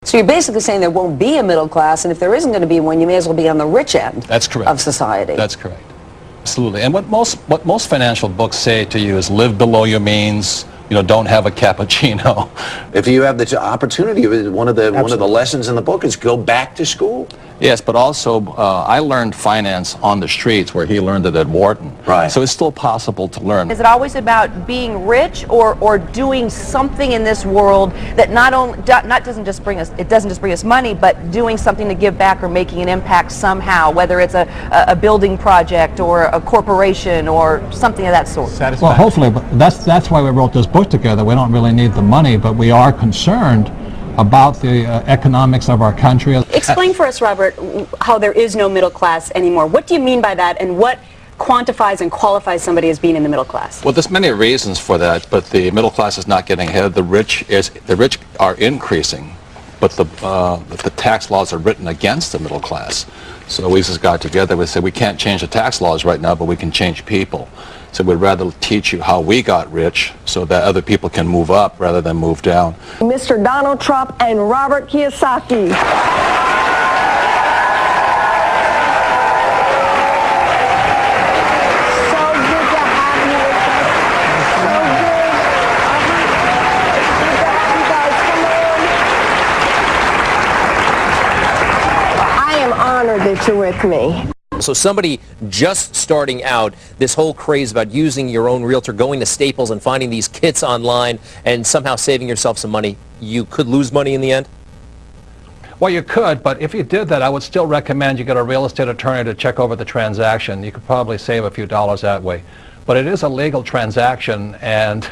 So you're basically saying there won't be a middle class, and if there isn't going to be one, you may as well be on the rich end. That's correct. Of society. That's correct. Absolutely. And what most financial books say to you is live below your means. You know, don't have a cappuccino. If you have the opportunity, one of the lessons in the book is go back to school. Yes, but also I learned finance on the streets where he learned it at Wharton. Right. So it's still possible to learn. Is it always about being rich or doing something in this world that doesn't just bring us money, but doing something to give back or making an impact somehow, whether it's a building project or a corporation or something of that sort? Well, hopefully, but that's why we wrote this book together. We don't really need the money, but we are concerned about the economics of our country. Explain for us, Robert, how there is no middle class anymore. What do you mean by that, and what quantifies and qualifies somebody as being in the middle class? Well, there's many reasons for that, but the middle class is not getting ahead. The rich are increasing, but the tax laws are written against the middle class. So we just got together. We said we can't change the tax laws right now, but we can change people. So we'd rather teach you how we got rich so that other people can move up rather than move down. Mr. Donald Trump and Robert Kiyosaki. That you're with me. So somebody just starting out, this whole craze about using your own realtor, going to Staples and finding these kits online and somehow saving yourself some money, you could lose money in the end? Well, you could, but if you did that, I would still recommend you get a real estate attorney to check over the transaction. You could probably save a few dollars that way. But it is a legal transaction, and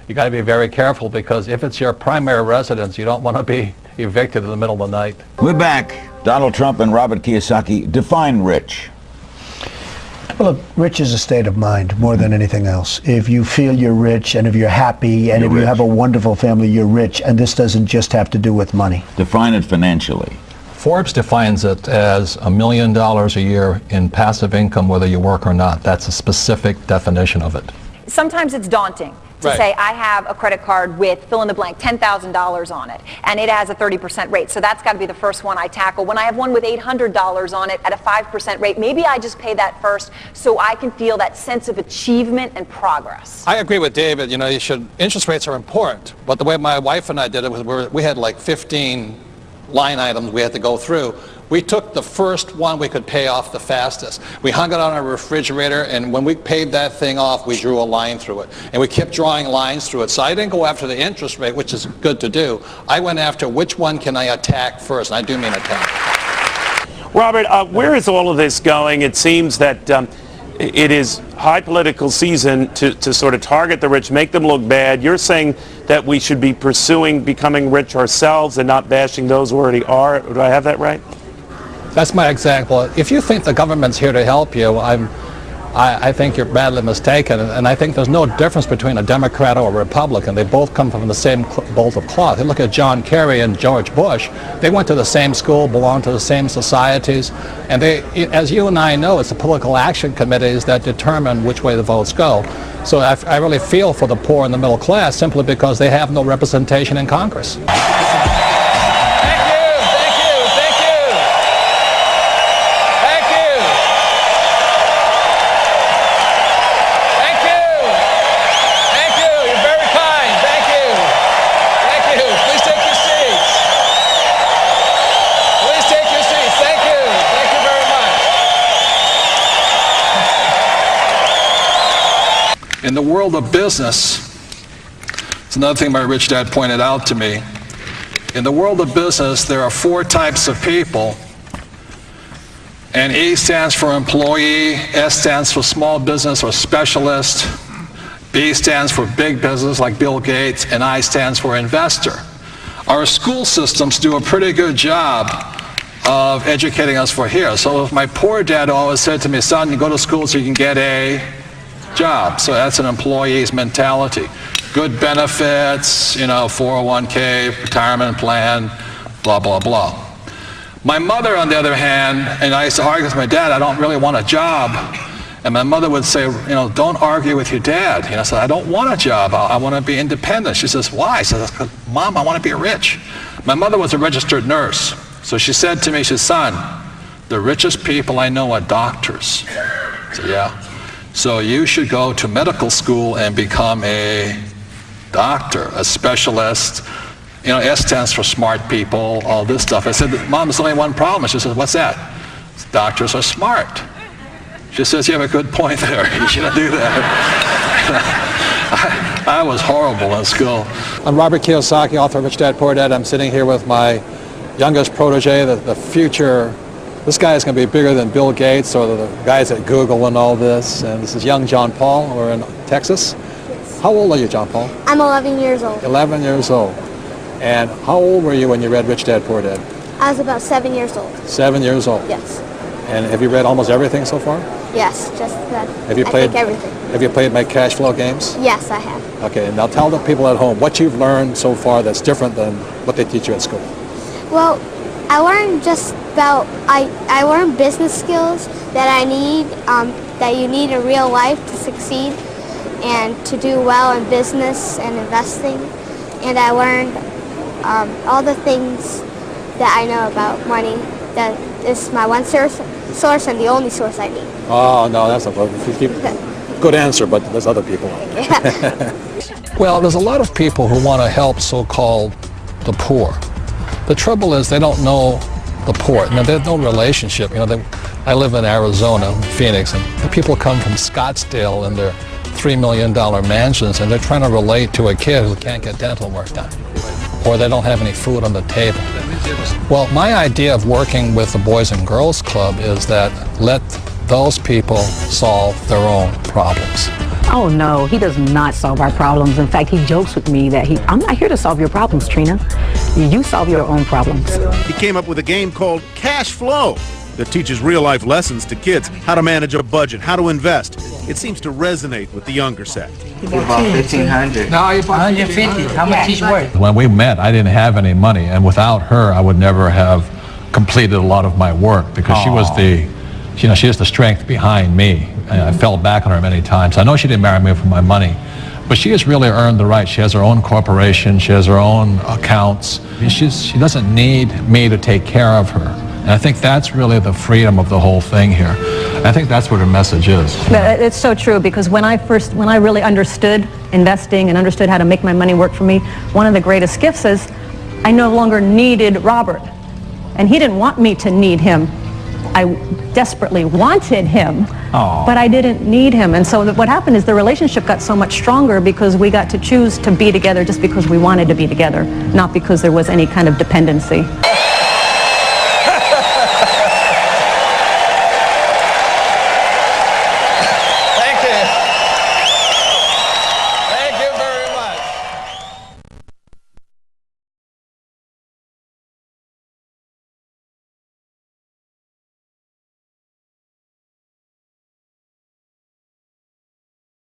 you got to be very careful, because if it's your primary residence, you don't want to be evicted in the middle of the night. We're back. Donald Trump and Robert Kiyosaki. Define rich. Well, look, rich is a state of mind more than anything else. If you feel you're rich, and if you're happy, and if you have a wonderful family, you're rich. And this doesn't just have to do with money. Define it financially. Forbes defines it as $1 million a year in passive income, whether you work or not. That's a specific definition of it. Sometimes it's daunting to say, I have a credit card with fill in the blank, $10,000 on it, and it has a 30% rate. So that's got to be the first one I tackle. When I have one with $800 on it at a 5% rate, maybe I just pay that first so I can feel that sense of achievement and progress. I agree with David. You know, interest rates are important, but the way my wife and I did it was we had like 15 line items we had to go through. We took the first one we could pay off the fastest. We hung it on our refrigerator, and when we paid that thing off, we drew a line through it. And we kept drawing lines through it. So I didn't go after the interest rate, which is good to do. I went after which one can I attack first, and I do mean attack. Robert, where is all of this going? It seems that it is high political season to sort of target the rich, make them look bad. You're saying that we should be pursuing becoming rich ourselves and not bashing those who already are. Do I have that right? That's my example. If you think the government's here to help you, I think you're badly mistaken. And I think there's no difference between a Democrat or a Republican. They both come from the same bolt of cloth. You look at John Kerry and George Bush. They went to the same school, belonged to the same societies. And they, as you and I know, it's the political action committees that determine which way the votes go. So I really feel for the poor and the middle class simply because they have no representation in Congress. In the world of business, it's another thing my rich dad pointed out to me. In the world of business, there are 4 types of people, and E stands for employee, S stands for small business or specialist, B stands for big business like Bill Gates, and I stands for investor. Our school systems do a pretty good job of educating us for here. So my poor dad always said to me, son, you go to school so you can get a job. So that's an employee's mentality. Good benefits, you know, 401k, retirement plan, blah, blah, blah. My mother, on the other hand, and I used to argue with my dad, I don't really want a job. And my mother would say, you know, don't argue with your dad. You know, I said, I don't want a job. I want to be independent. She says, why? I said, Mom, I want to be rich. My mother was a registered nurse, so she said to me, she said, son, the richest people I know are doctors. I said, yeah. So you should go to medical school and become a doctor, a specialist. You know, S stands for smart people, all this stuff. I said, Mom, there's only one problem. She says, what's that? Doctors are smart. She says, you have a good point there. You shouldn't do that. I was horrible in school. I'm Robert Kiyosaki, author of Rich Dad, Poor Dad. I'm sitting here with my youngest protege, the future. This guy is going to be bigger than Bill Gates or the guys at Google and all this. And this is young John Paul. We're in Texas. Yes. How old are you, John Paul? I'm 11 years old. 11 years old. And how old were you when you read Rich Dad, Poor Dad? I was about 7 years old. 7 years old? Yes. And have you read almost everything so far? Yes, just that. Have you played everything? Have you played my cash flow games? Yes, I have. Okay, now tell the people at home what you've learned so far that's different than what they teach you at school. Well, I learned just about, I learned business skills that I need, that you need in real life to succeed and to do well in business and investing. And I learned all the things that I know about money. That is my one source and the only source I need. Oh, no, that's not good answer, but there's other people. Yeah. Well, there's a lot of people who want to help so-called the poor. The trouble is they don't know the poor. You know, there's no relationship. You know, I live in Arizona, Phoenix, and the people come from Scottsdale in their $3 million mansions, and they're trying to relate to a kid who can't get dental work done, or they don't have any food on the table. Well, my idea of working with the Boys and Girls Club is that let those people solve their own problems. Oh no, he does not solve our problems. In fact, he jokes with me that I'm not here to solve your problems, Trina. You solve your own problems. He came up with a game called Cash Flow that teaches real-life lessons to kids, how to manage a budget, how to invest. It seems to resonate with the younger set. You bought 1,500. No, you bought 150. How much is worth? When we met, I didn't have any money, and without her, I would never have completed a lot of my work because she was she is the strength behind me. And I fell back on her many times. I know she didn't marry me for my money, but she has really earned the right. She has her own corporation. She has her own accounts. She doesn't need me to take care of her. And I think that's really the freedom of the whole thing here. I think that's what her message is. It's so true, because when I really understood investing and understood how to make my money work for me, one of the greatest gifts is I no longer needed Robert. And he didn't want me to need him. I desperately wanted him, but I didn't need him. And so what happened is the relationship got so much stronger because we got to choose to be together just because we wanted to be together, not because there was any kind of dependency.